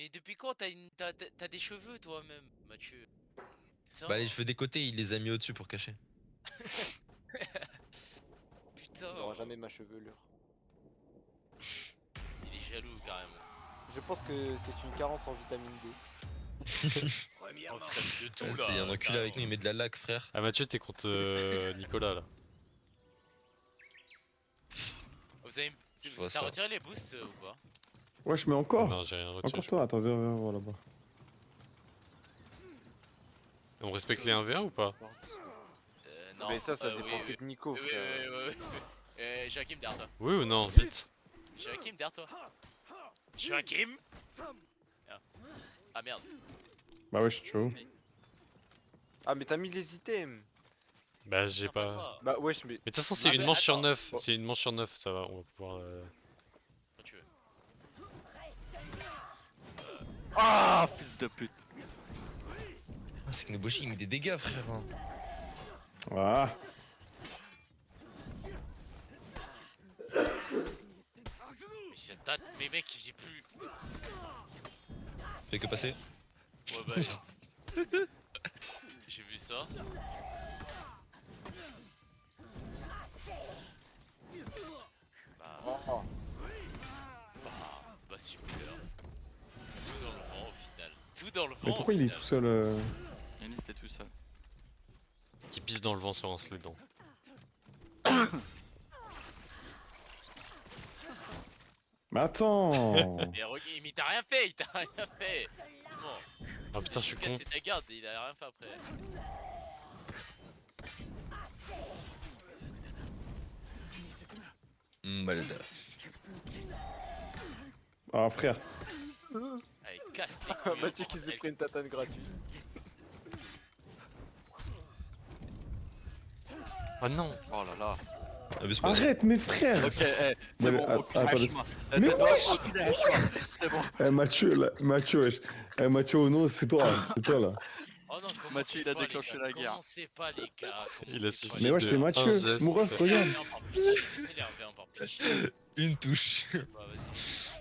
Mais depuis quand t'as des cheveux toi-même, Mathieu? Putain, Bah les cheveux des côtés, il les a mis au-dessus pour cacher. putain, Il aura jamais ma chevelure. il est jaloux carrément. Je pense que c'est une carence en vitamine D. Oh, frère, de tout là. C'est un enculé avec nous, il met de la laque, frère. Ah Mathieu, t'es contre Nicolas là. Vous avez, vois t'as ça. retiré les boosts ou pas? Wesh, mais encore. Non, j'ai rien retiré. Encore toi, attends, viens voir là-bas. On respecte les 1v1 ou pas? Non. Mais ça dépend oui, que oui. de Nico, Oui, frère. oui. Joachim, derrière toi. Oui ou non? Vite. Joachim, derrière toi. Joachim. Ah merde. Bah wesh, tu vois. Ah, mais t'as mis les items. Bah j'ai Non, pas... Bah wesh, mais... Mais de toute façon c'est Ah, une mais manche sur attends. 9, c'est une manche sur 9, ça va, on va pouvoir... Quand tu veux. Ah, fils de pute. Ah, c'est que Nobushi il met des dégâts, frère. Hein. Ah. Mais ça date, mais mec, j'ai plus. Fait que passer. Ouais, bah. J'ai vu ça. Oh. Bah super. Tout dans le vent au final. Tout dans le vent. Mais pourquoi au il est final. tout seul Yanis, t'es tout seul. qui pisse dans le vent se lance les dents. Mais attends. Mais regarde, il t'a rien fait, il t'a rien fait. Bon. Ah putain je suis con. C'est ta garde, il a rien fait après. Bah le Ah frère. Allez, casse les couilles. Mathieu qui s'est pris une tatane gratuite. Ah non. Oh là là. Arrête, mes frères. Ok, c'est Mais bon, att- Opi, attendez. lâche-moi. Mais T'as- wesh Opi, lâche-moi. C'est bon. Mathieu, là, Mathieu, wesh. Mathieu, oh non, c'est toi là. Oh non, Mathieu, il a déclenché la guerre. Commencez pas les gars. Il a suffi Mais wesh, de c'est un Mathieu. geste. Mouros, regarde. S'énerver encore plus. Une touche. Bah vas-y.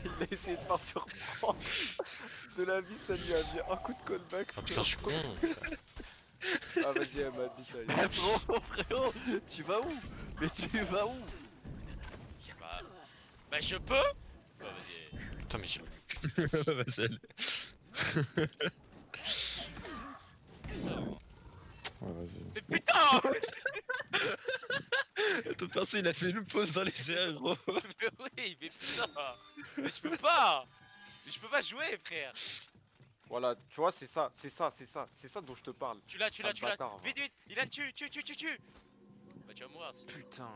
Il a essayé de partir prendre. De la vie, ça lui a mis un coup de callback. Ah putain je suis con. Ah vas-y, elle m'a dit, t'as Mais bon, frérot, tu vas où? Mais tu vas où? Bah je peux. Bah vas-y. Putain mais j'ai... Vas-y. Ouais, vas-y. Mais putain. Ton perso il a fait une pause dans les airs, gros. Mais oui, mais putain. Mais je peux pas. Mais je peux pas jouer, frère. Voilà, tu vois, c'est ça dont je te parle. Tu l'as, tu Sale l'as, tu l'as. bâtard, va. Vite, vite. Il a tue. Bah tu vas mourir. Si. Putain.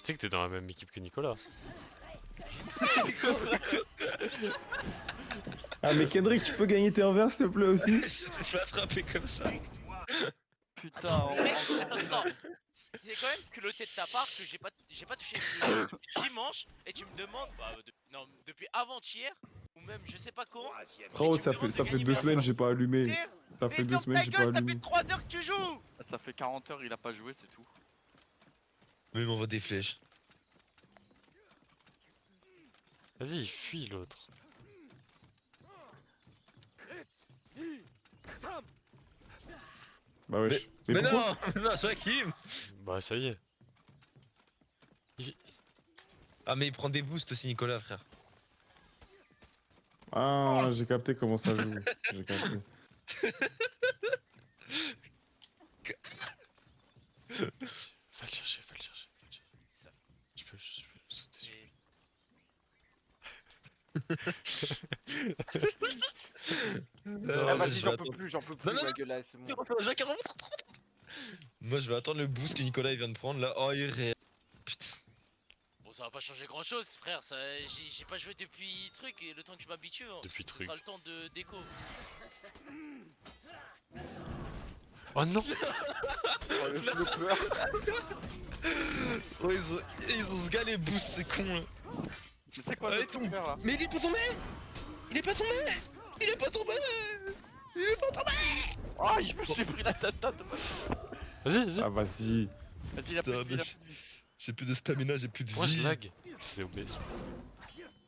Tu sais que t'es dans la même équipe que Nicolas. Ah mais Kendrick, tu peux gagner tes envers s'il te plaît aussi? Je t'ai fait attraper comme ça. Putain, Attends, c'est quand même culotté de ta part que j'ai pas touché le jeu depuis dimanche et tu me demandes non, depuis avant-hier ou même je sais pas quand. Frérot, mais tu me ça demandes de fait gagner 2 ma semaines, j'ai pas allumé. Frère, Ça fait mais 2 ferme semaines, ta j'ai pas gueule, ça allumé. fait 3 heures que tu joues. ça fait 40 heures, il a pas joué, c'est tout. Mais il m'envoie des flèches. Vas-y, fuis l'autre. Bah wesh. Mais pourquoi non, non, Joachim. Bah ça y est. Ah mais il prend des boosts aussi Nicolas, frère. Ah, j'ai capté comment ça joue. J'ai capté. Va le chercher, va le chercher. Ça- Je peux sauter sur lui. Ah, vas-y, je j'en vais peux attendre. plus, Non, non, ma gueule là, c'est bon. Jacques, remonte. Moi je vais attendre le boost que Nicolas il vient de prendre là. Oh il ré... Putain. Bon, ça va pas changer grand chose, frère. J'ai pas joué depuis truc et le temps que je m'habitue, hein, Depuis ce truc. sera le temps de déco. Oh non. Oh, le flopper. Oh ils ont ce gars les boosts, c'est con là. Mais c'est quoi Allez, le tombe. flopper là? Mais il est pas tombé. Il est pas tombé. Il est pas tombé. Il est pas tombé. Oh, je me suis pris la tatane. Vas-y, vas-y. Ah vas-y. Vas-y, il a plus de vie, il a plus de vie. J'ai plus de stamina, j'ai plus de vie. Moi je lag. C'est OBS.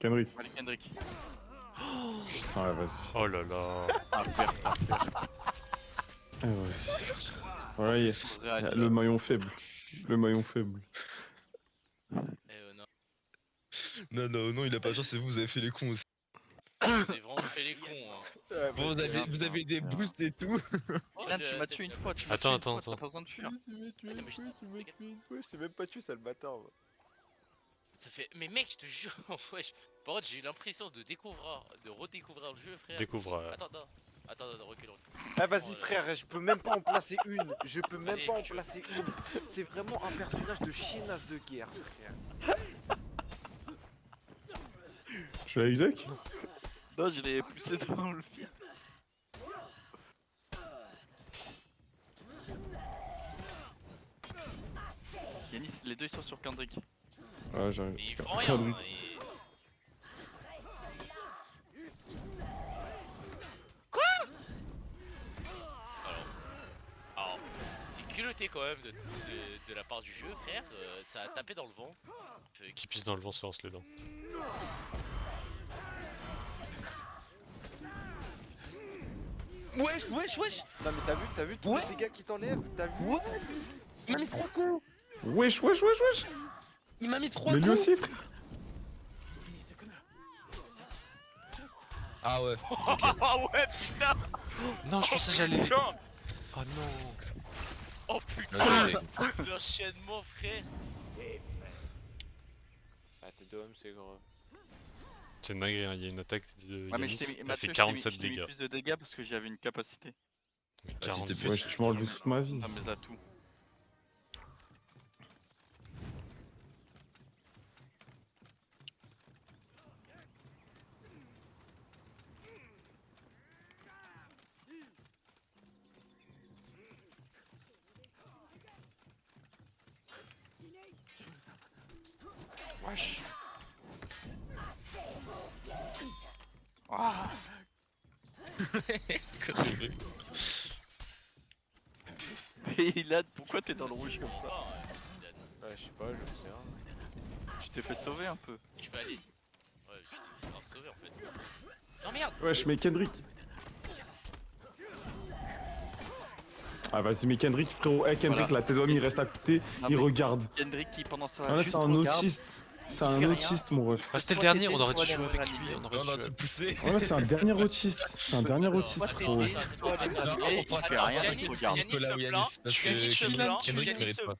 Kendrick. Allez, Kendrick. Putain, ouais, vas-y. Oh là là. Ah, perte, ah, perte. Vas-y. Voilà, il y a- Sur il y a Real, le maillon faible. Le maillon faible. Non, Non, non, non, il a pas de chance, c'est vous, vous avez fait les cons aussi. vous avez vraiment fait les cons. Hein. Ouais, Bon, vous avez des boosts et tout. Oh, Ilan, le- tu m'as tué une fois, tu m'as Attends, tué une attends, fois, attends. t'as pas besoin de fuir. Tu m'as tué Attends, une mais fois, je- tu m'as tué une fois, je t'ai même pas tué, sale bâtard. moi. Ça fait. Mais mec, je te jure, wesh. Par contre, j'ai eu l'impression de redécouvrir le jeu, frère. Découvre. Attends, recule. Ah vas-y Oh, frère, je peux même pas en placer une. Je peux même Vas-y, pas en tu- placer une. C'est vraiment un personnage de chiennasse de guerre, frère. Je suis avec Zach? Non, je l'ai poussé dans le vide. Yanis, les deux ils sont sur Kendrick. Ouais, j'arrive. Mais ils font rien. Hein, et- Quoi Alors, c'est culotté quand même de la part du jeu, frère. Ça a tapé dans le vent. Qui pisse dans le vent se lance les dents. Wesh, wesh, wesh. Non mais t'as vu tous Ouais. les dégâts qui t'enlèvent? T'as vu? Ouais. Il m'a mis 3 coups. Wesh, wesh, wesh, wesh! Il m'a mis 3 Mais coups. lui aussi, frère! Ah ouais. Ah ouais, putain. Non, je pensais que j'allais. Putain. Oh non. Oh putain. Ouais, L'enchaînement, frère. Ah t'es deux hommes, c'est gros. C'est dingue, hein, il y a une attaque de Ouais, mais je Yanis, t'ai mis, elle Mathieu, fait je t'ai mis 47 dégâts. plus de dégâts parce que j'avais une capacité. Mais j'étais 47. Wesh, tu m'as enlevé toute ma vie. Dans mes atouts. Wesh. Ah. Mais Ilan, pourquoi t'es dans le rouge comme ça? Ouais, je sais pas, je sais rien. Tu t'es fait sauver un peu. Je peux aller. Ouais, je t'ai grave sauvé en fait. Non merde. Wesh, mais Kendrick! Ah, vas-y, mais Kendrick, frérot. Eh, Kendrick, Voilà. là, tes hommes, il reste à côté, Non, il mais regarde. Kendrick qui pendant ce Ah, là, juste c'est un regarde. autiste. C'est il un fait rien. autiste, mon ref. Ah, c'était le Soit dernier, t'étais, on aurait dû soit jouer les avec ranimés. lui. On aurait On dû a jouer tout poussé. Ah, là, c'est un dernier autiste. C'est un dernier autiste, Soit frérot. t'es- Soit les Non, ranimés, on il pourra fait faire rien, Yanis, il regarde. Yanis Nicolas se ou plaint. Yanis, parce que Yanis se plaint. Kendrick Yanis mérite se- pas.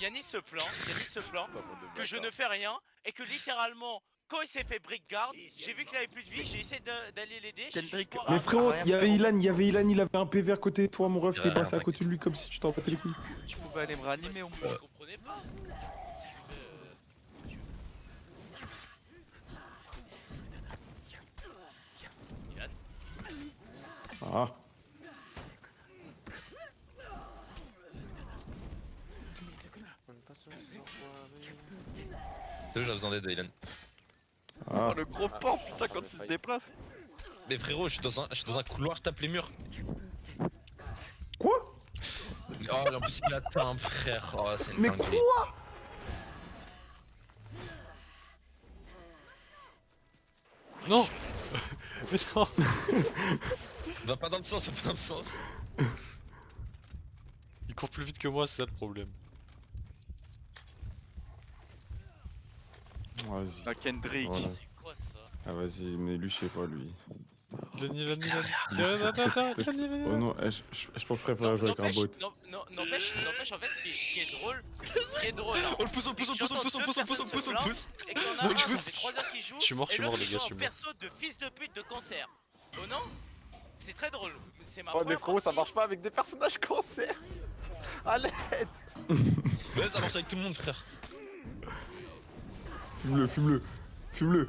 Yanis se plaint Putain, bande de que je bâtards. ne fais rien et que littéralement quand il s'est fait brick guard, j'ai vu qu'il avait plus de vie, j'ai essayé d'aller l'aider. je suis Kendrick, juste mort Mais à- frérot, rien, il y avait frérot. Ilan, il avait un PV à côté de toi, mon ref, Il y t'es avait passé à rien, côté de lui comme si tu t'en battais les couilles. Tu pouvais aller me ranimer au moins. Je comprenais pas. Yann, Ah, J'ai besoin d'aide, Dylan. ah. Oh, le gros porc, putain, quand il se déplace. Mais frérot, je suis dans un couloir, je tape les murs. Quoi? Oh, en plus, il atteint, frère. Oh, c'est une Mais dinguerie. quoi? Non. Mais non. Va pas dans le sens, va pas dans le sens. Il court plus vite que moi, c'est ça le problème. Vas-y. Ah, Kendrick. Voilà. c'est quoi ça? Ah, vas-y, mais lui, je sais pas, lui. Lani. Lui, Oh non, eh, je pense que je préfère jouer avec un bot. N'empêche, en fait, ce qui est drôle, hein, On le pousse, on le pousse, on le pousse, on le pousse, on le pousse, on le pousse, on le pousse, on le pousse. et qu'il y en a Donc, un, je ça vous- fait 3 heures qu'il joue, Je suis mort, et l'autre, les il gars, joue je en suis mort. perso de fils de pute de cancer. Oh non? C'est très drôle, c'est ma Oh mais première frérot, ça partie. marche pas avec des personnages cancer. À l'aide. Ouais, ça marche avec tout le monde, frère. Fume-le, fume-le, fume-le.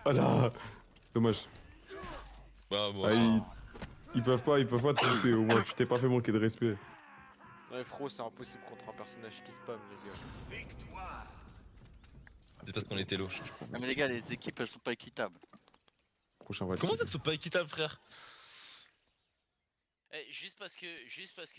Ah là. Dommage. Bah, bon, Ah, ça- ils peuvent pas te pousser, au moins, tu t'es pas fait manquer de respect. Ouais frérot, c'est impossible contre un personnage qui spam les gars. c'est parce qu'on était low. Ah, mais les gars, les équipes elles sont pas équitables. Prochain va Comment ça que c'est pas équitable, frère? Eh, juste parce que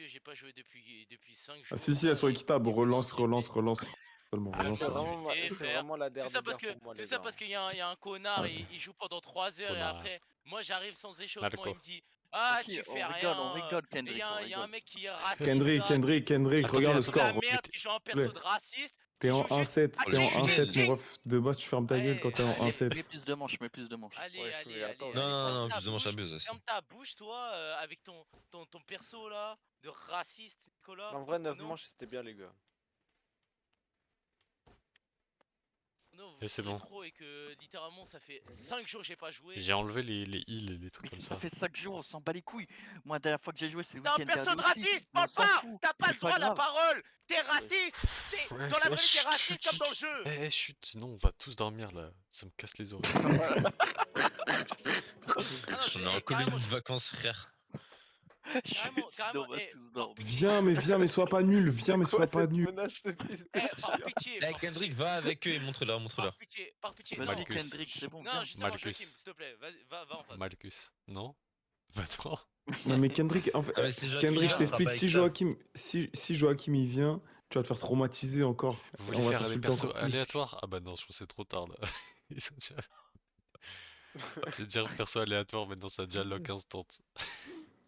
j'ai pas joué depuis 5 jours. Ah si, si, elles sont équitables, relance, relance, relance. Seulement, Ah, vraiment, c'est C'est seulement. vraiment, insulté, c'est frère. vraiment la Tout dernière ça parce que, pour moi, tout les ça gars. parce qu'il y a un connard, Ah, il joue pendant 3 heures et Connard. après, moi j'arrive sans échauffement, Narco. il me dit ah Ok, tu fais on rien. rigole, Et il y, Kendrick, on a y a un rigole. mec qui est raciste Kendrick, là, Kendrick, Kendrick, qui regarde le joue de la score. merde, qui joue un plaît. perso de raciste, T'es qui en joue juste 1-7, à t'es en ting, 1-7, ting, mon ting. ref. De base, tu fermes ta gueule quand t'es en Allez, 1-7. Mets plus de manches, mets plus de manches. allez, Ouais, allez, mais attends, allez, mais allez, Non, non, ferme non, ta plus de manche bouche, abuse aussi. ferme ta bouche toi, avec ton perso là, de raciste, Nicolas. En vrai, 9 Non, manches, c'était bien, les gars. non, Et vous c'est courez bon. trop et que littéralement ça fait 5 jours que j'ai pas joué. J'ai enlevé les heals et les trucs Mais comme ça ça. fait 5 jours, on s'en bat les couilles. Moi, la dernière fois que j'ai joué, c'est le T'es un week-end perso dernier de aussi. raciste, Mais on parle s'en pas. fout. T'as pas C'est le droit à la grave. parole. T'es raciste. Ouais, Dans la ouais, vraie vie, t'es chut, raciste chut, comme dans le chut. jeu. Eh, chut, sinon on va tous dormir là. Ça me casse les oreilles. Ah non, On est en carrément, colonie de vacances, frère. carrément, Sinon, on va eh, tous par dormir. pitié, Viens, mais sois pas nul. Viens, mais Quoi, sois pas cette nul. menace de fils de par chien? pitié, Eh, par Kendrick, pitié, va avec eux et montre-leur, montre-leur. par pitié. Vas-y, Non, Malcus. Kendrick, c'est bon, non, viens. justement, Malcus. Joachim, s'il te plaît, vas-y, va en face. Malcus. Non? Bah non. Non, mais Kendrick, en fait, Ah, mais si Joachim Kendrick, vient, je on sera t'explique. pas avec Si ça. Joachim, si Joachim il vient, tu vas te faire traumatiser encore. Vous Et voulez on va faire des t'insulter persos encore plus. aléatoires? Ah bah non, je pense que c'est trop tard là. Ils sont déjà... Je vais dire perso aléatoire, maintenant ça a déjà lock instant.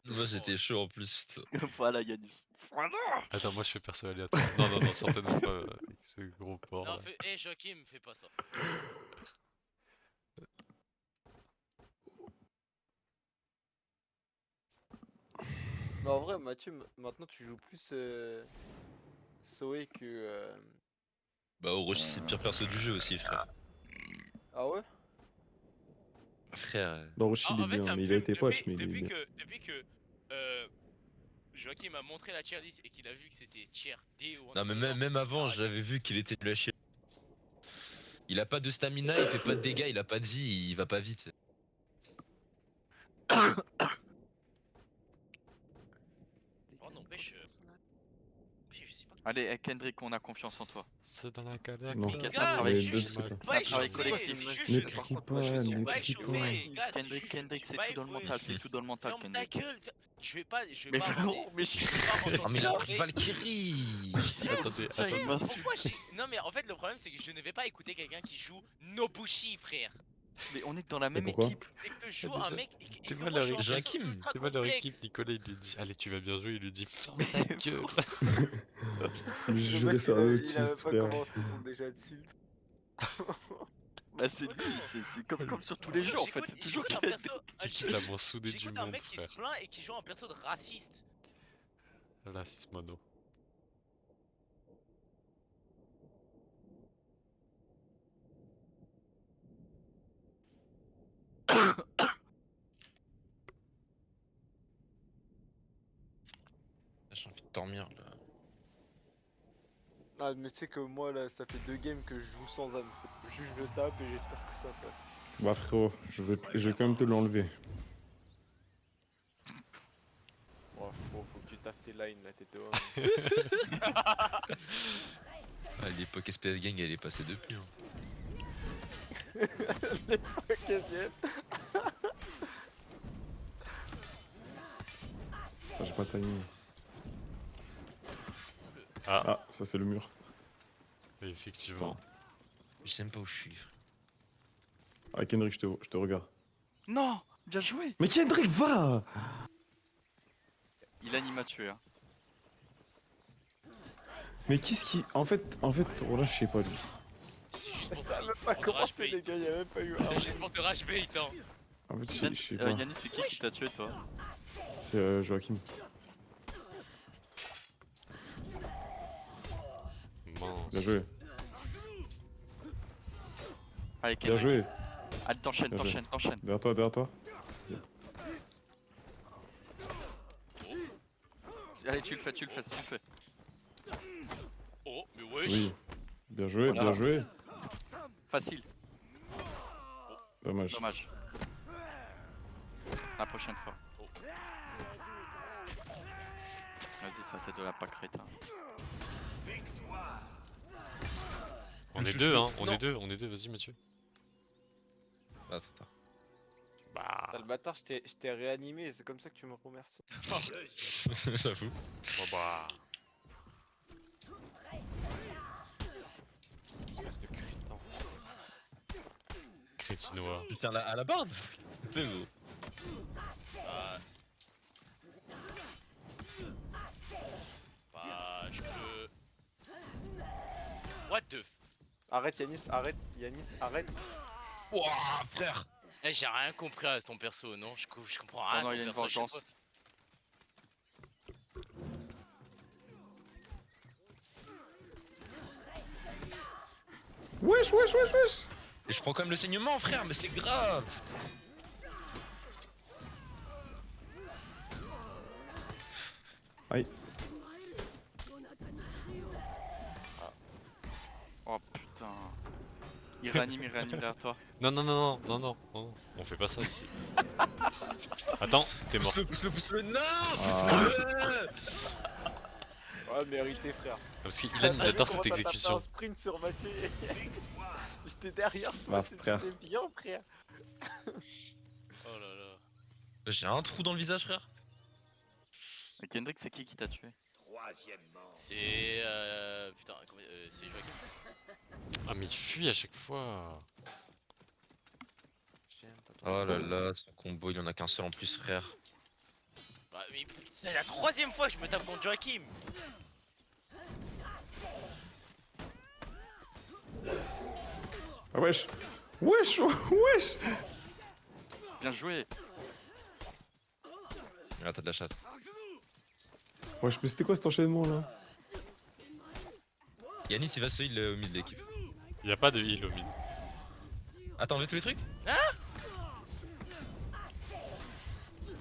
Moi, j'étais chaud en plus. Putain. Voilà, Yanis. Voilà. Attends, moi je fais perso aléatoire. Non, non, non, certainement pas. Ce gros porc Non, là. Joachim, fais pas ça. Mais en vrai, Mathieu, maintenant, tu joues plus Zoé que... Bah, Orochi, c'est le pire perso du jeu aussi, frère. Ah ouais? Frère. Bah, Orochi, il est En fait, bien, ça me mais il a fume été poche, mais il est depuis bien. que Joachim m'a montré la tier list et qu'il a vu que c'était tier D ou un Non, mais truc dans le genre, même avant, arrêtez. j'avais vu qu'il était nul à chier. Il a pas de stamina, il fait pas de dégâts, il a pas de vie, il va pas vite. Oh, n'empêche, je sais pas. Allez, Kendrick, on a confiance en toi. C'est dans la galère. Non. Mais Gars, c'est un travail- Mais c'est juste, de- je suis c'est pas un travail échauffé, collectif. c'est juste, Ne je crie par pas, contre, moi, je suis ne pas crie échauffé, pas. gars, c'est Kendrick, juste, Kendrick, je c'est suis pas tout dans le échauffé. mental, c'est tout dans le mental, Ferme ta Kendrick. gueule, je vais pas Mais m'en frérot, mais je Ah, mais il a pris sortir. Valkyrie! Attendez, ça, il attendez. m'insulte. Pourquoi Non mais en fait le problème c'est que je ne vais pas écouter quelqu'un qui joue Nobushi, frère. Mais on est dans la même pourquoi équipe. Et que je joue déjà, un mec et t'es que mal moi je suis un avec perso Joachim, ultra C'est pas leur équipe, complexe. Nicolas il lui dit allez tu vas bien jouer, il lui dit ferme ta gueule. Je Le jurais, mec, c'est un il a même autiste, pas frère. commencé, ils sont déjà tilt. Bah, c'est lui, c'est comme sur tous les jeux en fait, c'est toujours J'écoute un Kendrick. perso, L'équipe la moins soudée du j'écoute un monde, mec qui se frère. plaint et qui joue un perso de raciste. Là, c'est mono. J'ai envie de dormir là. Ah, mais tu sais que moi, là, ça fait 2 games que je joue sans âme. Juste je tape et j'espère que ça passe. Bah, frérot, je vais quand même te l'enlever. Bon, faut que tu taffes tes lines là, t'es dehors. Ah, l'époque SPS Gang, elle est passée depuis. Hein. Les fois qu'elles viennent. Ah, j'ai pas de timing. Ah, Ah, ça c'est le mur. effectivement. Je sais même pas où je suis. Ah, Kendrick, je te regarde. Non, bien joué. Mais Kendrick, va! Il anime à tuer. Hein. Mais qu'est-ce qui. En fait, Roland, je sais pas lui. C'est juste pour Ça a te même pas rage commencé, bait. les gars, y'a même pas eu un. C'est juste pour te rage bait, hein. En fait, je sais pas. Yannis, c'est qui t'a tué toi? C'est Joachim. Mince. Bien joué. Allez, Bien Kendrick. joué. Allez, t'enchaînes, Bien joué. t'enchaînes, t'enchaînes. Derrière toi, derrière toi. Allez, tu le fais, tu le fais. Oh, mais wesh. Oui. Bien joué, Voilà. bien joué. Facile, Dommage. dommage. La prochaine fois. Vas-y, ça fait de la pack crétin. On est chouchou. deux, hein. Non. On est deux, vas-y Mathieu. Attends. Bah. Ah, le bâtard, je t'ai réanimé et c'est comme ça que tu me remercies. J'avoue. Bon bah. Noah. Je tiens à la barde. C'est vous. Bah... Bah, je peux... What the f... Arrête Yanis, arrête Yanis, arrête. Ouah, frère. Eh, j'ai rien compris à ton perso, non? Je comprends rien non, à il y a ton une perso à chaque vengeance. fois. Wesh, wesh, wesh, wesh. Et je prends quand même le saignement, frère, mais c'est grave. Aïe. Oh putain. Il réanime derrière toi. Non, non, non, non, non, non, non, on fait pas ça ici. Attends, t'es mort. Pousse-le, non, Ah. pousse-le. Ouais, mérité frère. Parce qu'Ilan, il T'as vu adore comment cette t'as tapé exécution. un sprint sur Mathieu. J'étais derrière toi, Bah, frère. j'étais bien frère. Oh là là. J'ai un trou dans le visage, frère. Mais Kendrick, c'est qui t'a tué? C'est... Putain, c'est Joachim. Ah, mais il fuit à chaque fois. Oh là là, son combo, il en a qu'un seul en plus, frère. Bah, mais c'est la 3ème fois que je me tape contre Joachim. Ah, wesh. Wesh, wesh. Bien joué. Ah, t'as de la chatte. Wesh, mais c'était quoi cet enchaînement là? Yannick, il va se heal au milieu de l'équipe. Y a pas de heal au mid. Attends, on veut tous les trucs?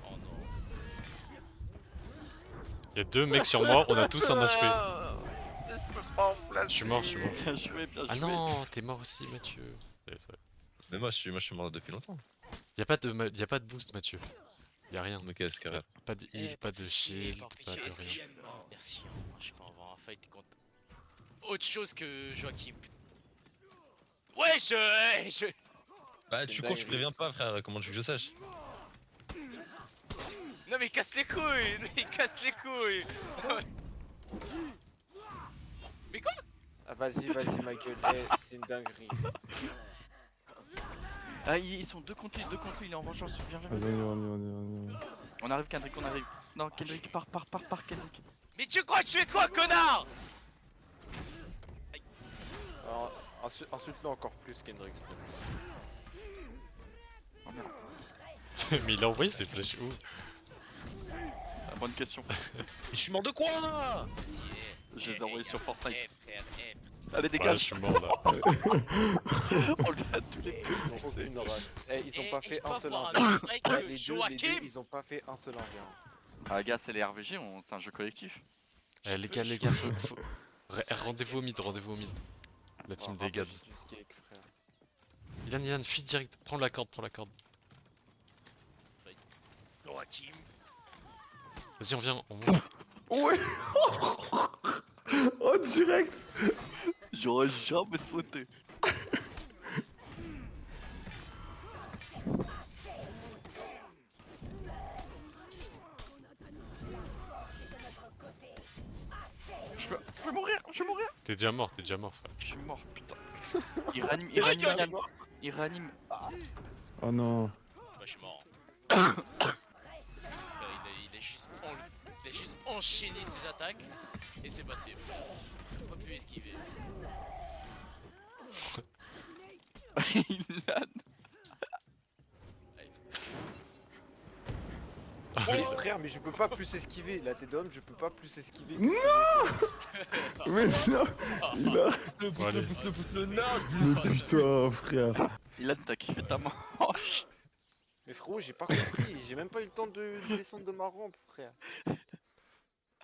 Oh non. Y a 2 mecs sur moi, on a tous un HP. Je suis mort, je suis mort. Bien joué, bien joué. Ah non, t'es mort aussi, Mathieu. Mais moi, je suis mort depuis longtemps. Y a pas de boost, Mathieu. Y a rien. Mais qu'est-ce que... Pas de heal, pas de shield, pas de Est-ce que rien. Merci, je peux avoir un fight contre... Autre chose que Joachim. Ouais, je... Bah, C'est tu une cours, je dinguerie. préviens pas, frère, comment tu veux que je sache? Non mais il casse les couilles. Il casse les couilles. Mais quoi? Ah, vas-y, Michael, c'est une dinguerie. Ah, ils sont deux contre lui, il est en vengeance. Viens, viens, Vas-y, viens. on y va. On arrive, Kendrick, on arrive. Non, Kendrick, pars, Kendrick. Mais tu crois que je fais quoi, connard? Alors, insulte-le encore plus, Kendrick, s'il te plaît. Oh merde. Mais il a envoyé ses flèches où? Ah, bonne question. Je suis mort de quoi? Vas-y, Je les ai envoyés sur Fortnite. frère, Allez, Ouais, je dégage. suis mort là. On lui a tous les deux. Ils ont aucune race. Eh, ils ont pas fait un seul un envers. strike Les de deux, Joachim. ils ont pas fait un seul envers. Ah, gars, c'est les RVG, c'est un jeu collectif. Eh, les gars, faut... Rendez-vous au mid, La team des gars. Du skate, frère. Ilan, fuis direct, prends la corde, Joachim. Vas-y, on vient, on monte. Ouais. Oh, direct. J'aurais jamais sauté. Je vais mourir, T'es déjà mort, frère. Je suis mort, putain. Il réanime, Yann. Il réanime. Oh non. Bah, je suis mort. Il a juste enchaîné ses attaques et c'est passé. J'ai pas pu esquiver. Ilan. Mais frère, mais je peux pas plus esquiver. Là, t'es d'homme, je peux pas plus esquiver. Mais non. Il a. Allez. Pousse-le, non. Mais putain, frère. Ilan, t'as kiffé ta manche. Mais frérot, j'ai pas compris. J'ai même pas eu le temps de descendre de ma rampe, frère.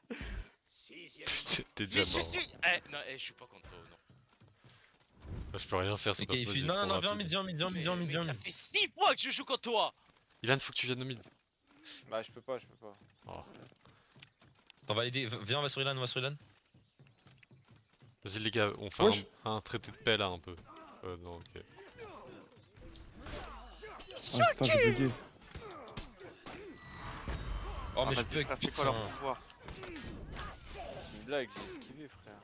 T'es Mais déjà je mort. suis... Eh, non, je suis pas contre toi, non. Bah, je peux rien faire, ce Ok, personnage est non, trop non, viens, rapide. Mais ça fait 6 fois que je joue contre toi. Ilan, faut que tu viennes au mid. Bah, je peux pas. T'en vas aider, viens, on va sur Ilan, Vas-y les gars, on fait Wesh. un traité de paix là un peu. Non, ok. Ah putain, j'ai bugué. Oh, mais je vas-y, peux frère, c'est quoi leur pouvoir? C'est une blague, j'ai esquivé, frère.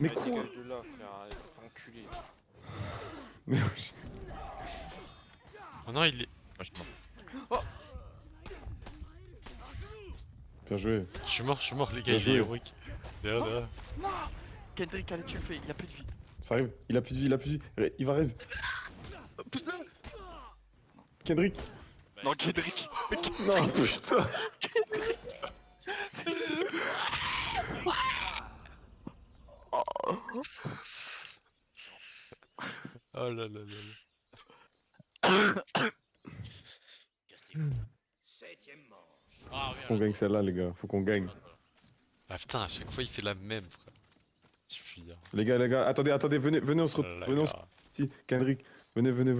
Mais Allez, quoi? dégage de là, frère, t'es enculé. Mais Oh non, il est. Moi, je suis mort. bien joué. Je suis mort, les gars, Bien il est joué. héroïque. Derrière. Kendrick, allez, tu le fais, il a plus de vie. Ça arrive. Il a plus de vie, il a plus de vie. Il va raise. Kendrick. Non, Kendrick. Non, putain. Oh là là là là. Casse les couilles. Ah, Faut qu'on gagne celle-là, les gars. Faut qu'on gagne. Ah putain, à chaque fois il fait la même, frère. Suffit. Hein. Les gars, attendez, venez, on se Oh retrouve. là Venez, on là. se si, Kendrick. Venez. Venez au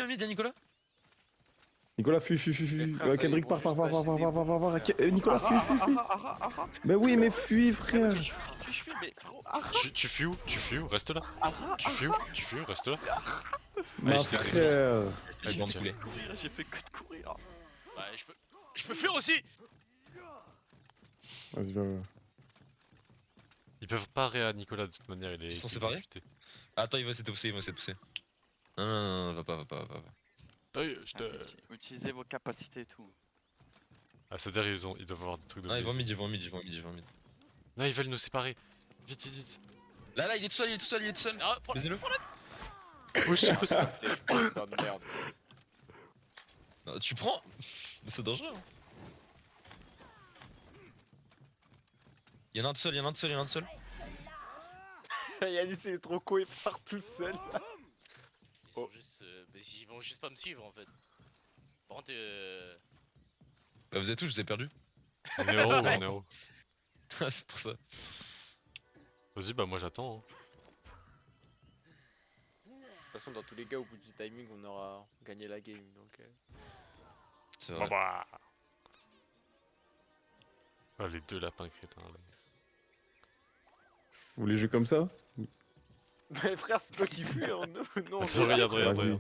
mid, y'a Nicolas. Nicolas, fuis. Mais frère, ça, Kendrick, ils vont part. juste lâcher des bombes, frère. Nicolas, fuis. Mais oui, mais fuis, frère. Je fais, mais frérot, Tu fuis où? Tu fuis où? Reste là. Tu fuis où? Tu fuis où? Reste là. Ma Allez, je t'exécute. frère. Avec J'ai bande fait poulet. courir, j'ai fait que de courir. Bah, je peux fuir aussi. Vas-y, va. Ils peuvent pas réa Nicolas de toute manière, il est Ils sont séparés exécuté. Attends, ils vont essayer de pousser, Non, va pas. Aïe, je te... Utilisez vos capacités et tout. Ah, c'est-à-dire ils doivent avoir des trucs de Ah, ils vont base. mid, ils vont mid. Non, ils veulent nous séparer. Vite. Là, il est tout seul. Ah, prends- Baisez-le. Push. Putain de merde. Non, tu prends. C'est dangereux. Hein. Il y en a un tout seul. Yanis, il est trop con, il part tout seul. Ils sont juste. Mais ils vont juste pas me suivre en fait. Par contre, Bah, vous êtes tous, je vous ai perdu. On est haut, on est haut. C'est pour ça. Vas-y, bah moi j'attends. Hein. De toute façon, dans tous les cas, au bout du timing, on aura gagné la game. Donc, C'est vrai. Bah. Ah, les deux lapins crétins là. Vous voulez jouer comme ça? Mais frère, c'est toi qui fuis, hein. Non, Attends, regarde. Vas-y.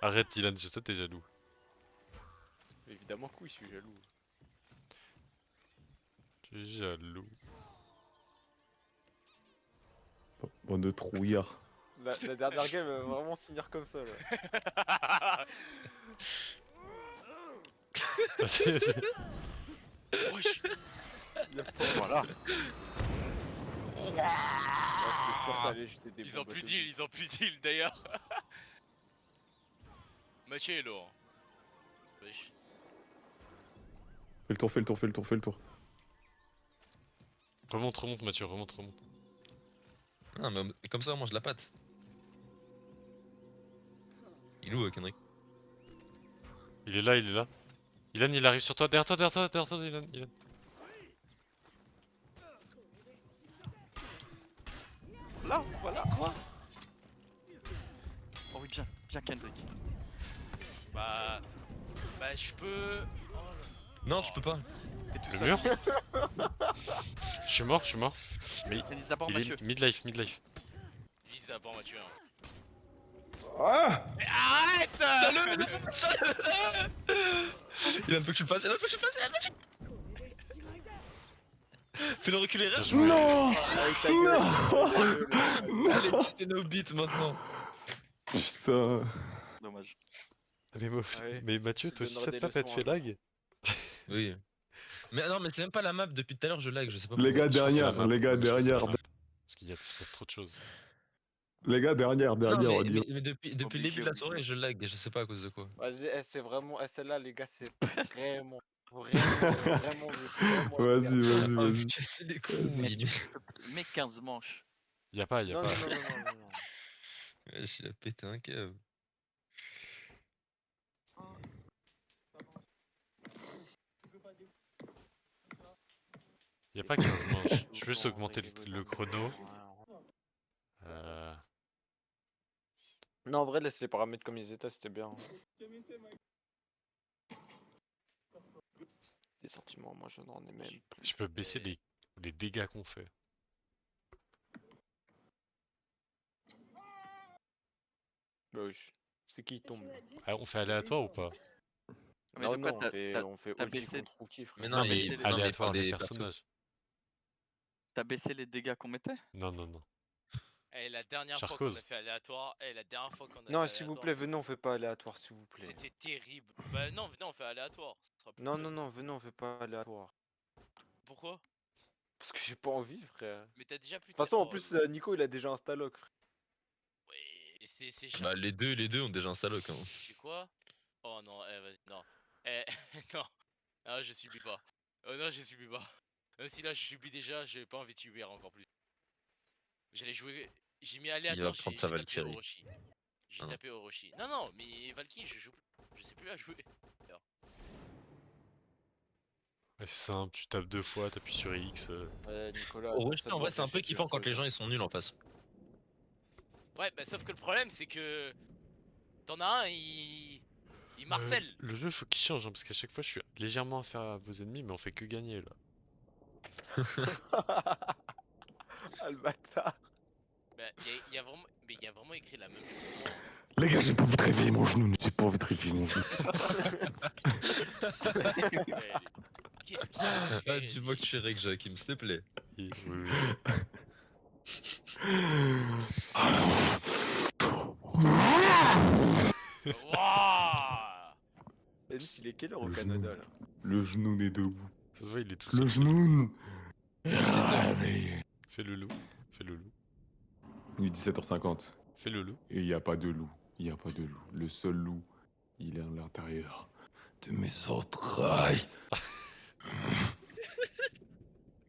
Arrête, Dylan, je sais t'es jaloux. Évidemment que oui, je suis jaloux. Tu es jaloux. Bande de trouillards. La dernière game va vraiment se finir comme ça là. Vas-y. wesh. Voilà. Ouais, c'était sûr, ça allait jeter des Ils ont bombes plus atomiques. deal d'ailleurs. Mathieu est lourd. Wesh. Fais le tour. Remonte, Mathieu, remonte. Ah, mais comme ça, on mange la pâte. Il est où, Kendrick? Il est là. Ilan, il arrive sur toi, derrière toi, Ilan. Là, voilà. Quoi? Oh oui, bien Kendrick. Bah je peux. Oh là. Non, tu peux pas. T'es tout Le seul. mur. Je suis mort. Mais Yanis d'abord, il Mathieu. est midlife. Vise d'abord Mathieu. Hein. Ah! Mais arrête. Il a faut que tu le fasses, Fais-le reculer, Bien reste. joué. Non! Avec ta gueule. Non! Allez, tu sais nos beats maintenant. Putain. Dommage. Mais Mathieu, Je toi aussi donnerai cette des map elle te leçons fait un lag? Oui. Mais non, mais c'est même pas la map, depuis tout à l'heure je lag, je sais pas Les gars, pourquoi. Je pense que c'est la dernière, map. les gars, Je pense que c'est la dernière. map. Parce qu'il se passe trop de choses. Les gars, dernière, Non, on y va. mais depuis le Obligé, début de la obligé. soirée je lag, je sais pas à cause de quoi. Vas-y, c'est vraiment. Celle-là, les gars, c'est vraiment. Vas-y. Ah, vous cassez les couilles. Mets 15 manches. Y'a pas. Non. Ouais, il a pété un câble. Y'a pas 15 manches. Je vais juste augmenter le chrono. Non, en vrai, laisse les paramètres comme ils étaient, c'était bien. Des sentiments, moi je n'en ai même plus. Je peux baisser les dégâts qu'on fait. Bah oui, c'est qui tombe là. Ah, on fait aléatoire ou pas? Mais Non, de quoi non, t'as on fait t'as Ulti baissé- contre Ulti, frère. Mais Non, non, mais mais, c'est non, mais il aléatoire parle les des persos. personnages. t'as baissé les dégâts qu'on mettait? Non, non, non. Et la dernière fois Charcos. qu'on a fait aléatoire, la dernière fois qu'on a Non, fait s'il vous aléatoire, plaît, venez, on fait pas aléatoire, s'il vous plaît. c'était terrible. Bah non, venez, on fait aléatoire. Ce sera plus Non, fun. non, non, venez, on fait pas aléatoire. Pourquoi? Parce que j'ai pas envie, frère. De Mais t'as déjà plus toute de façon, en oh, plus, Nico, il a déjà un Staloc, frère. ouais, c'est cher. Bah, les deux ont déjà un Staloc. Hein. Tu sais quoi? Oh non, vas-y, non. Eh, non. Ah, je subis pas. Oh non, je subis pas. Si là, je subis déjà, j'ai pas envie de subir encore plus. J'allais jouer. J'ai mis Il va aléatoire, prendre j'ai sa tapé Valkyrie. Orochi. J'ai Ah non. tapé Orochi. Non, non, mais Valky, je joue plus. Je sais plus la jouer. Ouais, c'est simple, tu tapes 2 fois, t'appuies sur X. Ouais, Nicolas. Orochi, personne en va vrai, c'est un peu t'acheter kiffant quand Virtua, les gens genre. ils sont nuls en face. Ouais, bah sauf que le problème, c'est que. T'en as un, il marcelle. Le jeu, faut qu'il change, hein, parce qu'à chaque fois, je suis légèrement inférieur à vos ennemis, mais on fait que gagner là. Ah, le bâtard. Bah, y a vraiment. Mais il y a vraiment écrit la même chose. Les gars, j'ai pas envie de réveiller mon genou. J'ai pas envie de réveiller mon genou. Qu'est-ce qu'il a fait, Ah, dis-moi que tu es Reg Jakim, s'il te plaît. Oui, oui, Wouah. Ennis, il est quelle heure au Le Canada, genou. là? Le genou n'est debout. Ça se voit, il est tout Le seul. genou. Fais le loup. Fais le loup. Il est 17h50. Fais le loup. Et il n'y a pas de loup. Il n'y a pas de loup. Le seul loup, il est à l'intérieur de mes entrailles.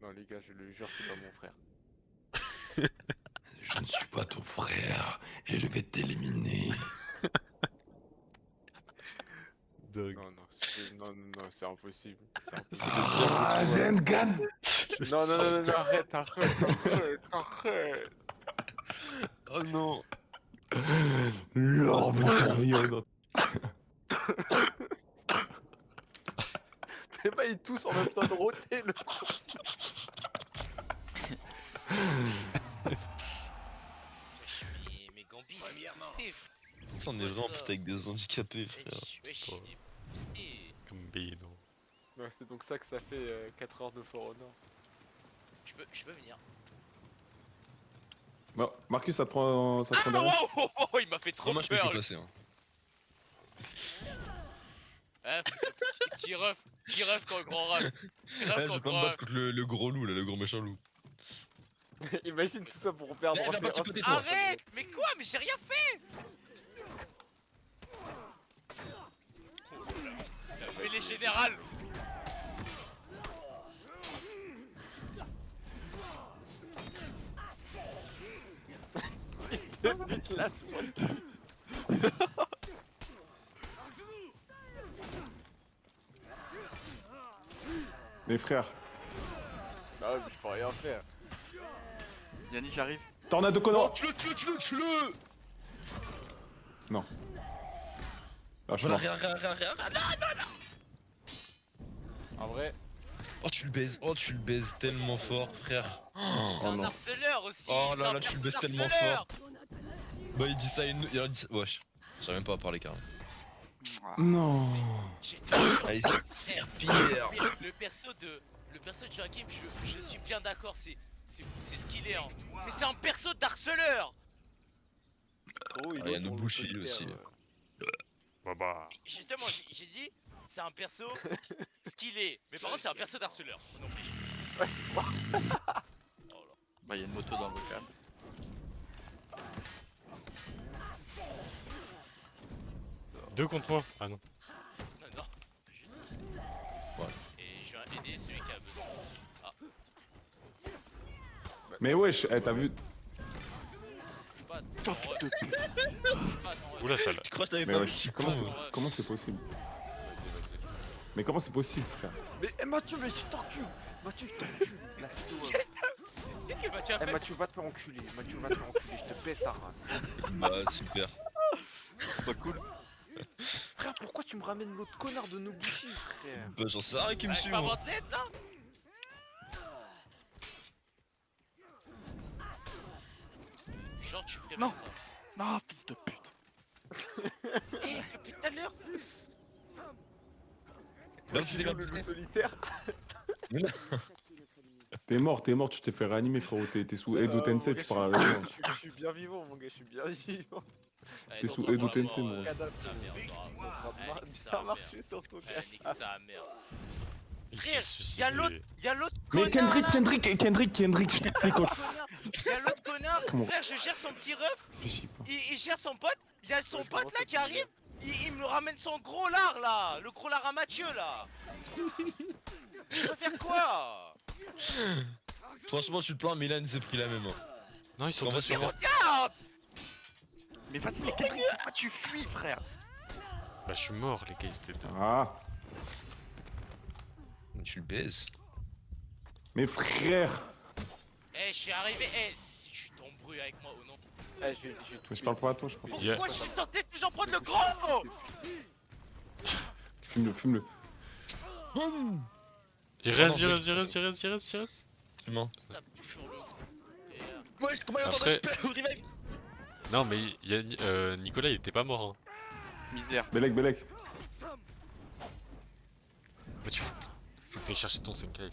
Non, les gars, je le jure, c'est pas mon frère. Je ne suis pas ton frère et je vais t'éliminer. Dingue. Non, non, non, non, non, c'est impossible. C'est impossible. Ah, Zengan. Non, non, non, non, non, arrête, arrête. Oh non. L'orbe tourbillonne. Mais bah, ils tous en même temps de roter, le Wesh, mais Gambi, il est boosté, frère. On est vraiment putain avec des handicapés, frère. Wesh, il est boosté. Comme Bino. Ouais, c'est donc ça que ça fait 4 heures de For Honor. Je peux venir. Bon, Marcus, ça te prend Ah, derrière oh, il m'a fait trop Non, moi je peux peur. plus passer. Hein. Petit ref quand le grand ref. Petit ref Ouais, je quand vais le pas me grand battre ref. contre le gros loup là, le gros méchant loup. Imagine tout ça pour perdre Eh, en viens pas, tu terrain, peux c'est t'éteindre. Arrête. Mais quoi? Mais j'ai rien fait. Mais les générales. Vite, lâche-moi le cul. Mes frères, Bah ouais, mais je peux rien faire. Yannis, j'arrive. tornado Connor. Tue-le. Non. Ah, je suis Voilà, mort. rien. En vrai, Oh, tu le baises tellement fort, frère. C'est Oh un non. harceleur aussi. Oh c'est là un là, tu le baisses perso tellement d'harceleur. fort. Bah, il dit ça, il dit ça. Wesh, j'arrive même pas à parler carrément. Non. J'ai te jure, Allez, eh, Pierre. le perso de Joachim, je suis bien d'accord, c'est ce qu'il est, hein. Mais c'est un perso d'harceleur. gros, il Ah, y a est dans le Nobushi solitaire, aussi. Baba. Justement, j'ai dit, c'est un perso skillé. Mais par contre, c'est un perso d'harceleur. Non plus. Oh là. Bah, y'a une moto dans le vocal. Deux contre moi. Ah non. Non, juste. Voilà. Et je viens aider celui qui a besoin. Mais wesh, t'as vu. Bouge pas. Bouge pas, attends, Oula, ça là. Tu crois que je t'avais Mais pas wesh, vu comment c'est possible? Mais comment c'est possible, frère? Mais Mathieu, mais je t'encule. Mathieu, je t'encule. La vidéo. Qu'est-ce que tu as Eh fait? Mathieu, va te faire enculer. Mathieu, va te faire enculer. Je te baisse ta race. Bah, super. C'est pas cool. Frère, pourquoi tu me ramènes l'autre connard de Nobushi, frère? Bah, j'en sais rien qui me Je suit, peux moi. avoir de l'aide là? Genre, tu préviens Non. ça. Non, fils de pute. Eh, depuis tout à l'heure. Non, Moi, c'est j'ai des le loup solitaire. T'es mort, tu t'es fait réanimer, frérot. T'es sous Edo Mon Tensei, gars, tu parles avec moi. je suis bien vivant, mon gars, je suis bien vivant. Allez, T'es ton sous drapeau Edo à Tensei, mort, moi. Cadavre, sa mère, c'est Zora. bon. On Allez, va nique sa bien mère. marcher sur ton Allez, gars. nique sa mère. Il Frère, s'est y'a l'autre, suicidé. y'a l'autre Mais connard là. Kendrick, Nico. Connard. Y'a l'autre connard. Comment Frère, je gère son petit ref. Réfléchis pas. Il gère son pote. Y'a son Ouais, je pote commence là à qui arrive. Il me ramène son gros lard là. Le gros lard à Mathieu là. Je peux faire quoi? Franchement, je suis le plan, Milan s'est pris la même. Hein. Non, ils sont On va deux se sur Mais moi. regarde. Mais vas-y, mais Kendrick, pourquoi tu fuis, frère? Bah, je suis mort, les gars, ils étaient deux. Ah. Tu le baises. Mais frère. Eh, je suis arrivé. Eh, si je suis t'embrouille avec moi ou non? Eh, je vais tout Mais je parle pas à toi, je pense. Yeah. Pourquoi je suis tenté de j'en prendre le grand? Fume-le. Il reste, il reste. Tu mens. Tape toujours le coup. Ouais, comment il entend Après- super revive? Non, mais il y a, Nicolas, il était pas mort. Hein. Misère. Belek. Mais faut que t'ailles chercher ton Senkai.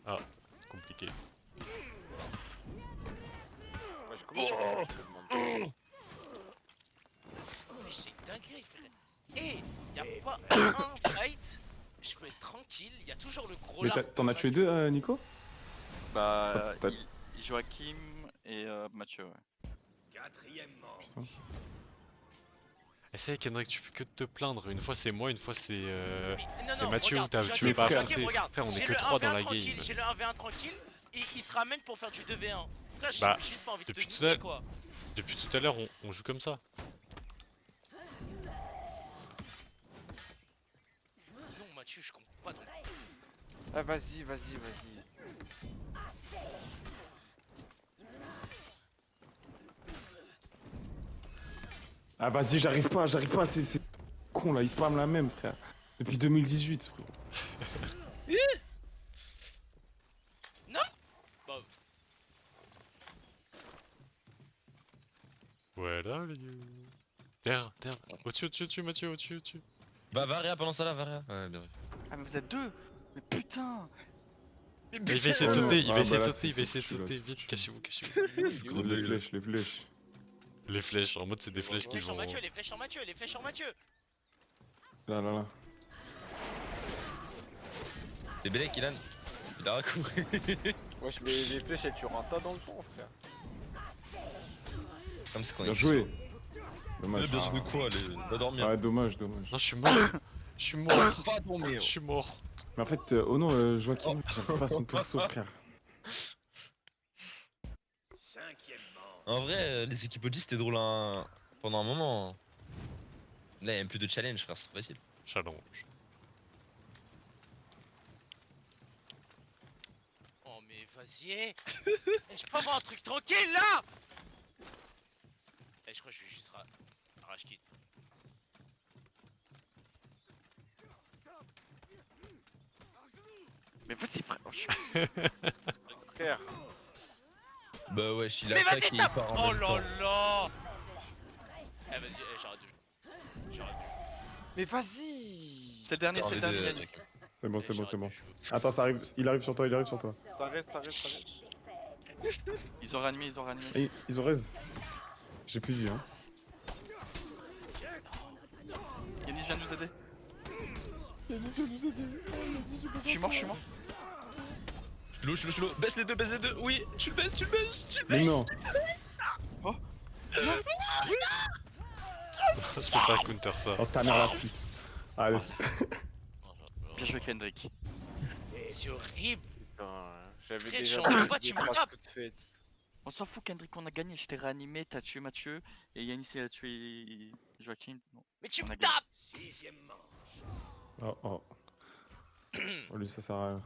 Ah, c'est compliqué. Ouais, je commence à comprendre, je te demande. Mais c'est une dinguerie, frère. Eh, y'a pas un fight. Je peux être tranquille. Y'a toujours le gros Mais lard. t'en as tué deux, Nico? Bah, T'as- Joachim et Mathieu, ouais. Putain. Essaye, Kendrick, tu fais que de te plaindre. Une fois c'est moi, une fois c'est Mais non, c'est non, Mathieu regarde, ou Joachim, tu veux pas frère. affronter. regarde, Frère, on est j'ai que le 3 dans 1v1 la tranquille, game. j'ai le 1v1 tranquille, et il se ramène pour faire du 2v1. Frère, j'ai Bah, juste pas envie de te depuis tout à niquer l'heure- quoi. Depuis tout à l'heure, on joue comme ça. Non, Mathieu, je comprends pas ton. Ah, vas-y. Ah vas-y, j'arrive pas, c'est con là, il spam la même frère. Depuis 2018. frérot. Bah, Voilà, les gars. Terre. Au-dessus, Mathieu, au-dessus. Bah, Varia pendant ça là, Varia. Ouais, bien vu. Ah, mais vous êtes deux. Mais putain. Il va essayer de Oh non. sauter, il Ah, va essayer de bah là, sauter, il va c'est essayer de foutu, là, sauter. c'est Vite, foutu. cachez-vous. Ce gros Les deuil, là. flèches. Les flèches, en mode c'est des flèches les qui flèches en vont. Mathieu, les flèches en Mathieu, les flèches en Mathieu. Là. Et Belek, Ilan. Il a raccouru. Wesh, mais les flèches, elles tuent un tas dans le temps, frère. Comme c'est quand Bien il joué. saute. Dommage. Bien joué quoi, les. Va dormir. Ouais, dommage. Non, je suis mort. Pas dormir. Je suis mort. Mais en fait, oh non, Joachim, j'arrive pas à son perso, frère. En vrai, les équipes OG c'était drôle pendant un moment. Hein. Là, il y a même plus de challenge, frère, c'est facile. Challenge. Oh, mais vas-y. Eh, je peux avoir un truc tranquille là. Eh, je crois que je vais juste rage kit. Mais vas-y, frère. Oh, Frère. Bah ouais, il Mais attaque vas-y, et il tape. part en Oh même là temps. là. Eh, vas-y, j'arrête de jouer. J'arrête de jouer. Mais vas-y. C'est le dernier, T'as c'est le envie dernier, de- Yanis. C'est bon, Eh, c'est j'arrête bon. de jouer. Attends, ça arrive, il arrive sur toi. Ça reste. Ils ont ranimé. Et ils ont raise. J'ai plus vu, hein. Yanis vient de nous aider. Je suis mort. Je suis low. Baisse les deux. Oui, tu le baisses. Mais non. Je peux pas counter ça. Oh ta mère la pute. Allez. Bien joué, Kendrick. C'est horrible. Putain, j'avais Très déjà chiant. Pourquoi des tu me phrases tapes toutes faites. On s'en fout, Kendrick, on a gagné. Je t'ai réanimé, t'as tué Mathieu. Et Yanis a tué Joachim. Non. Mais tu On me a gagné. tapes. Oh. Oh lui, ça sert à rien.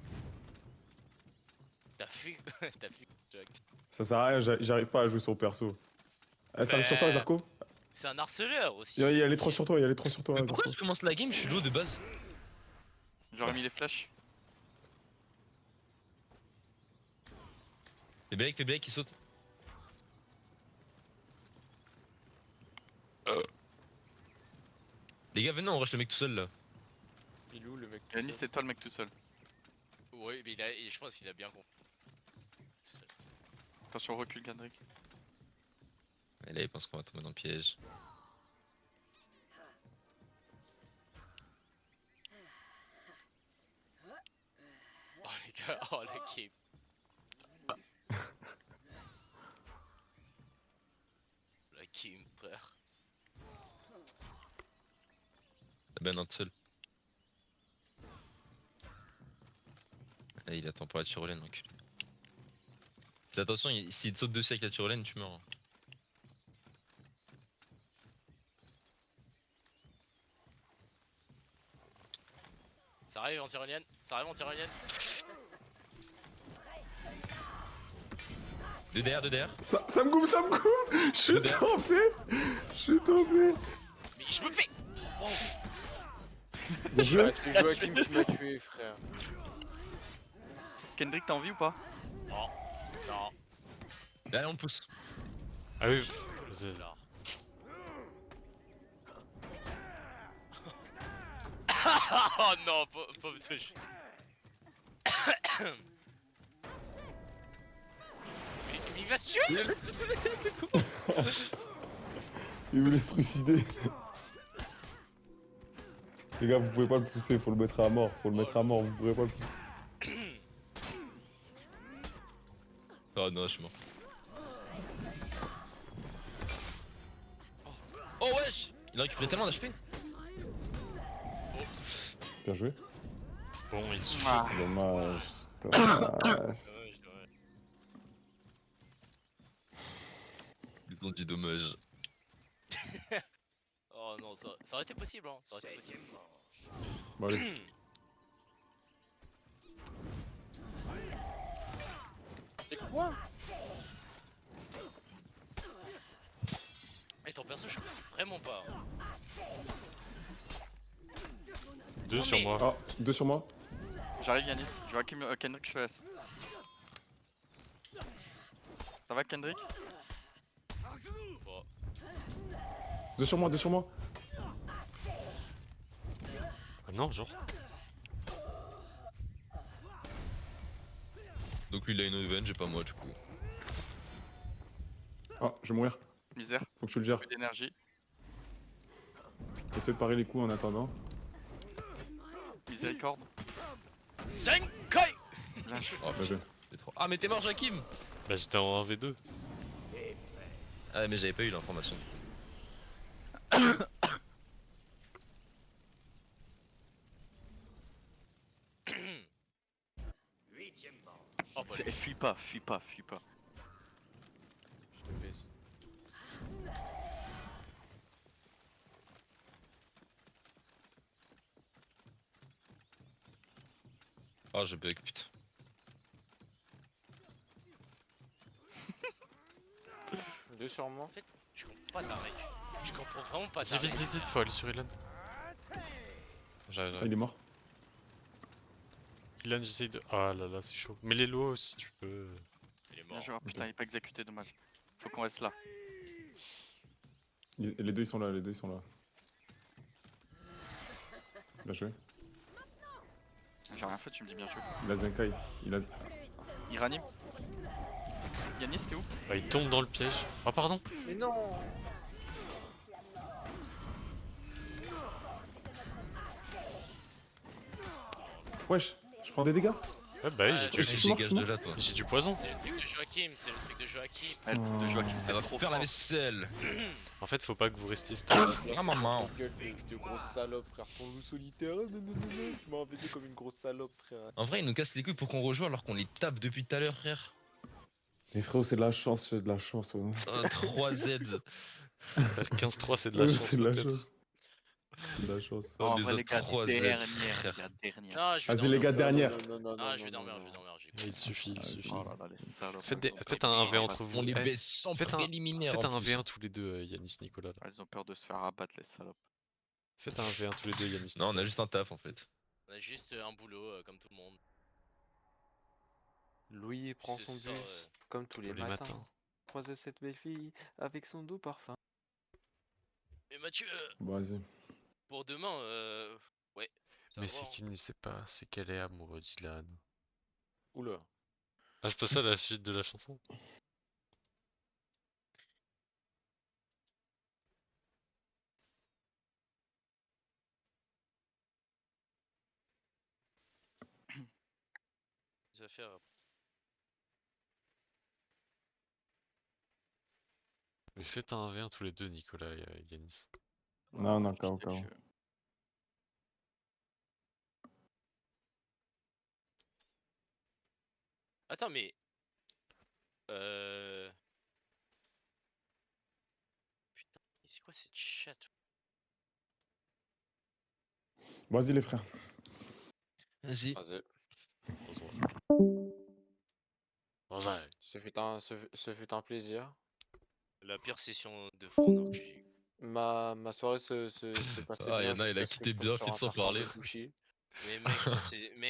T'as fui. Jack. Ça sert à rien, j'arrive pas à jouer sur le perso. Ça arrive sur toi, Zarko? C'est un harceleur aussi. Il y a les trois sur toi, Mais pourquoi Zarko. je commence la game, je suis low de base? J'aurais mis les flèches. Les Belek qui sautent. Les gars, venez, on rush le mec tout seul là. Il est où le mec tout Yanis, seul c'est toi le mec tout seul. Oui, mais je pense qu'il a bien compris. Tout seul. Attention, recule, Kendrick. Et là, il pense qu'on va tomber dans le piège. Oh les gars, oh la game. La game, frère. T'as ben un seul. Là, il attend pour la tyrolienne, recule. Fais attention, s'il te saute dessus avec la tyrolienne, tu meurs. Ça arrive en tyrolienne. Ça arrive en tyrolienne. Deux derrière. Ça me coupe, ça me coupe. Je suis tombé. Je suis tombé. Mais je me fais. Bien joué. Ah, c'est Joachim qui m'a tué, frère. Kendrick, t'as envie ou pas? Non. Non. Allez, on le pousse. Ah oui, vas-y. Non. Oh non, pauvre de jeu. Mais il va se tuer. Il voulait se trucider. Les gars, vous pouvez pas le pousser, faut le mettre à mort. Faut le mettre à mort, vous pouvez pas le pousser. Oh non, je suis mort. Oh wesh! Il a récupéré tellement d'HP. Bien joué. Bon, il suffit. Ah, Dommage. Dommage. Dommage. Ils ont dit dommage. Oh non, ça aurait été possible, hein. Ça aurait été possible. Bon, allez. C'est quoi? Et ton perso, je comprends vraiment pas. Deux sur mais- moi. Ah, 2 sur moi. j'arrive, Yanis. Joachim, Kendrick, je te laisse. Ça va, Kendrick? Bon. 2 sur moi, 2 sur moi. Ah non, genre. Donc lui il a une revenge et pas moi du coup. Ah, je vais mourir. Misère, Faut que tu le gères. peu d'énergie. Essaie de parer les coups en attendant. Miséricorde. Senkai. Lâche. Oh Bien joué. c'est trop. Ah mais t'es mort Joachim! Bah j'étais en 1v2. Ah mais j'avais pas eu l'information. Oh bah, Fuis pas, fuis pas, fuis pas. Je te baisse. Oh je bug putain. Deux sur moi. je comprends pas ta règle. Je comprends vraiment pas ta Vas-y, vite, règle. vite, vite, faut aller sur Ilan. J'arrive, Ah, j'arrive. il est mort. Ilan, j'essaye de. Ah là là, c'est chaud. Mais les lois si tu peux. Il est Bien mort. joué, putain, il est pas exécuté, dommage. Faut qu'on reste là. Les deux ils sont là, les deux ils sont là. Bien joué. J'ai rien fait, tu me dis bien joué. Il a Zenkai. Il a. Il ranime. Yanis, t'es où? Bah, il tombe dans le piège. Ah, pardon. Mais non! Wesh, je prends des dégâts. Ouais, bah oui, Ouais, j'ai je du... suis mort, Dégage je suis de là toi. j'ai du poison. C'est le truc de Joachim, c'est le truc de Joachim. Ah, le truc de Joachim, Ça c'est va trop faire la fort. vaisselle. En fait, faut pas que vous restiez stable. Ah maman. Gueule de grosse salope, frère. Ton loup solitaire, non, non, non, non. Tu m'as embêté comme une grosse salope, frère. En vrai ils nous cassent les couilles pour qu'on rejoue alors qu'on les tape depuis tout à l'heure frère. Mais frérot, c'est de la chance, c'est de la chance. Ouais. 3Z. Frère, 15-3, c'est de la chance. C'est de la peut-être. chance. C'est de la chance. Oh, En les vrai, les autres gars, 3Z, dernière, frère. la dernière. Ah, je vais Vas-y, dormir. les gars, dernière. Non, non, non, Ah, non, je vais non, dormir, non, je vais non. dormir. Il suffit, il Ah, suffit. Oh là là, les salopes. Faites, elles ont faites peur un de 1v se entre vous. On les Eh, baisse sans faites un- préliminaire Faites en un plus. 1v1 tous les deux, Yanis, Nicolas. Là. Elles ont peur de se faire abattre, les salopes. Faites un 1v1 tous les deux, Yanis. Non on a Nicolas. juste un taf en fait. On a juste un boulot comme tout le monde. Louis prend C'est son ça, bus, ouais. comme tous les Tous les matins. matins. Croise cette belle fille avec son doux parfum. Et Mathieu, Bon, vas-y. pour demain, ouais, ça Mais va. c'est Hein. qu'il ne sait pas, c'est qu'elle est amoureux d'Ilan. Oula. Ah, c'est pas ça la suite de la chanson? Ça va faire. Mais faites un 1v1 tous les deux, Nicolas et Yanis. Non, non, je KO, t'ai KO. tué. Attends, mais. Euh... Putain, mais c'est quoi cette chatte? Vas-y, les frères. Vas-y. Vas-y. Bonjour. Bonjour. Ce fut un plaisir. La pire session de Fortnite que j'ai eue. Ma soirée se passait Ah, bien Yana, il a jusqu'à ce que quitté je tombe bien sur vite un sans certain parler. Bebouchi. Mais mec, moi,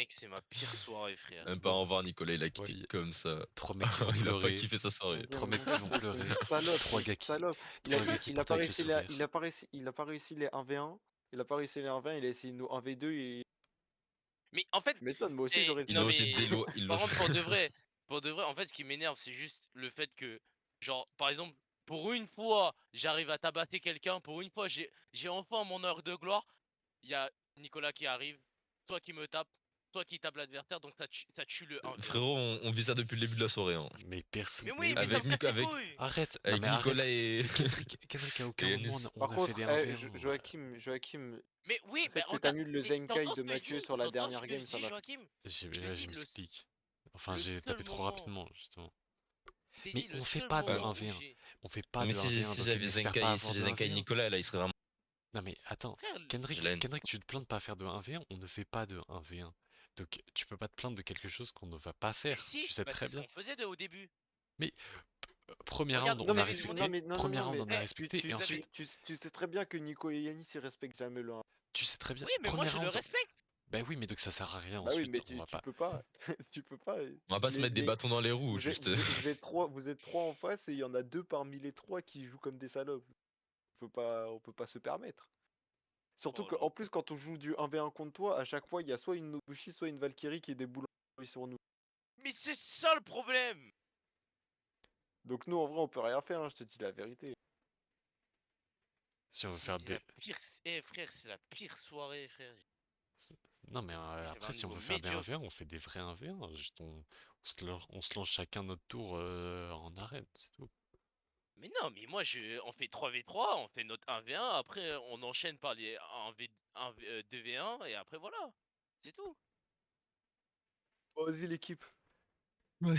c'est ma pire soirée, frère. Même pas au revoir, Nicolas, il a quitté Ouais. comme ça. 3 mecs qui vont Il a pas pleurer. kiffé sa soirée. Trois mecs qui vont C'est pleurer. une petite salope, c'est Trois une gars petite qui, salope. trois gars qui Il a partent pas avec le réussi sourire. il a pas réussi les 1v1. Il a pas réussi les 1v1, il a essayé de nous 1v2 et Mais en fait, tu m'étonnes, moi aussi j'aurais Il non essayé. logeait mais des lois. Il par loge. contre pour de vrai, en fait, ce qui m'énerve, c'est juste le fait que, genre, par exemple, pour une fois, j'arrive à tabasser quelqu'un. Pour une fois, j'ai enfin mon heure de gloire. Il y a Nicolas qui arrive, toi qui me tape, toi qui tape l'adversaire, donc ça tue le 1v1. Frérot, on vit ça depuis le début de la soirée. Hein. Mais personne. Mais oui, mais ça Avec me casse les avec couilles. Arrête. Non avec mais Nicolas arrête. et Kendrick, à et aucun moment Yanis. on Par a fait contre, des 1v1. Joachim, Mais oui, le mais fait que t'annules le mais Zenkai t'entends de ce que je Mathieu dis, sur la t'entends ce dernière que je game, ça dis, va. Joachim. Je te Là, dis, je m'explique. Enfin, le j'ai seul tapé trop moment, rapidement, justement. je t'ai Mais dit, le on fait seul pas de moment où 1v1. j'ai. On fait Non, pas mais de 1v1, si donc il j'avais n'espère pas Si avoir j'ai de Zenkai 1v1. Nicolas, là, il serait vraiment. Non mais attends, Frère, J'ai la haine. Kendrick, tu te plains de pas faire de 1v1, on ne fait pas de 1v1. Donc tu peux pas te plaindre de quelque chose qu'on ne va pas mais faire. si, Tu sais bah très c'est ce bien. qu'on faisait au début. Mais première Regarde, round, vous Non on a mais avez tu, demandé. non mais non non Première non round, mais on a Eh, respecté. Et ensuite, tu sais très bien que Nico et Yanis ils respectent jamais le 1. tu sais très bien. oui, mais moi Première je le round. respecte. Bah oui, mais donc ça sert à rien Bah oui, ensuite. mais On va tu pas. peux pas, tu peux pas. On va pas se mettre des bâtons dans les roues, juste. Vous êtes trois en face et il y en a deux parmi les trois qui jouent comme des salopes. On peut pas se permettre. Surtout Oh là. qu'en plus, quand on joue du 1v1 contre toi, à chaque fois, il y a soit une Nobushi, soit une Valkyrie qui déboule sur nous. Mais c'est ça le problème. Donc nous, en vrai, on peut rien faire, hein, je te dis la vérité. Si on veut faire C'est des. la pire. Eh frère, c'est la pire soirée, frère. Non mais J'avais un après, si on niveau veut faire des médiocre. 1v1, on fait des vrais 1v1. Juste on se lance chacun notre tour en arène, c'est tout. Mais non, mais moi on fait 3v3, on fait notre 1v1, après on enchaîne par les 2v1 et après voilà. C'est tout. Bon, vas-y, l'équipe. Ouais.